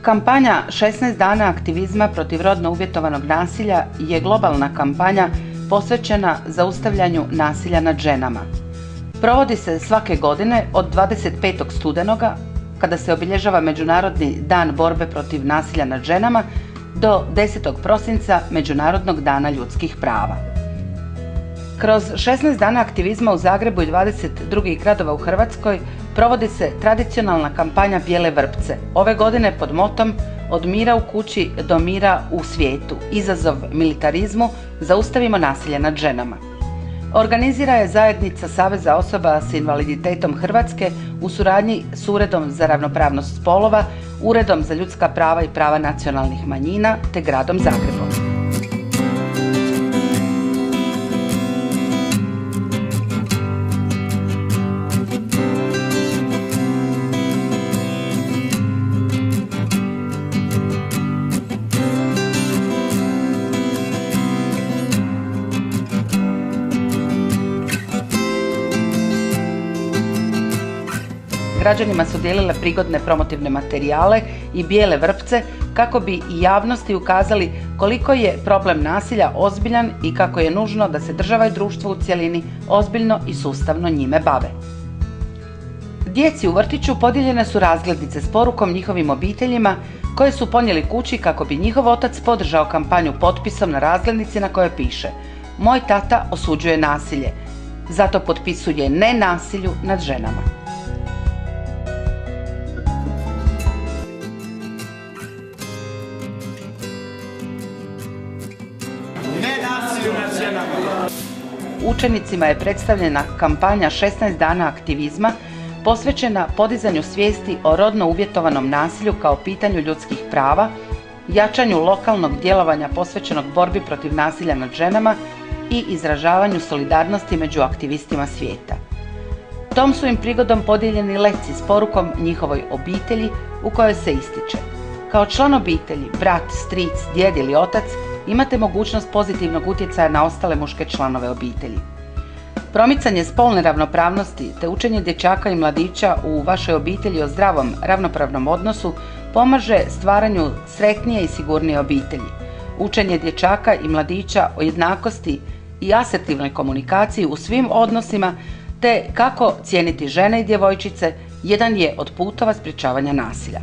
Kampanja 16 dana aktivizma protiv rodno uvjetovanog nasilja je globalna kampanja posvećena zaustavljanju nasilja nad ženama. Provodi se svake godine od 25. studenoga, kada se obilježava Međunarodni dan borbe protiv nasilja nad ženama, do 10. prosinca Međunarodnog dana ljudskih prava. Kroz 16 dana aktivizma u Zagrebu i 20 drugih gradova u Hrvatskoj provodi se tradicionalna kampanja Bijele vrpce, ove godine pod motom Od mira u kući do mira u svijetu, izazov militarizmu, zaustavimo nasilje nad ženama. Organizira je zajednica Saveza osoba s invaliditetom Hrvatske u suradnji s Uredom za ravnopravnost spolova, Uredom za ljudska prava i prava nacionalnih manjina te gradom Zagrebom. Građanima su dijelile prigodne promotivne materijale i bijele vrpce kako bi i javnosti ukazali koliko je problem nasilja ozbiljan i kako je nužno da se država i društvo u cjelini ozbiljno i sustavno njime bave. Djeci u vrtiću podijeljene su razglednice s porukom njihovim obiteljima koje su ponijeli kući kako bi njihov otac podržao kampanju potpisom na razglednici na kojoj piše: "Moj tata osuđuje nasilje, zato potpisuje ne nasilju nad ženama." Učenicima je predstavljena kampanja 16 dana aktivizma posvećena podizanju svijesti o rodno uvjetovanom nasilju kao pitanju ljudskih prava, jačanju lokalnog djelovanja posvećenog borbi protiv nasilja nad ženama i izražavanju solidarnosti među aktivistima svijeta. Tom su im prigodom podijeljeni letci s porukom njihovoj obitelji u kojoj se ističe: kao član obitelji, brat, stric, djed ili otac, imate mogućnost pozitivnog utjecaja na ostale muške članove obitelji. Promicanje spolne ravnopravnosti te učenje dječaka i mladića u vašoj obitelji o zdravom, ravnopravnom odnosu pomaže stvaranju sretnije i sigurnije obitelji. Učenje dječaka i mladića o jednakosti i asertivnoj komunikaciji u svim odnosima te kako cijeniti žene i djevojčice jedan je od putova sprječavanja nasilja.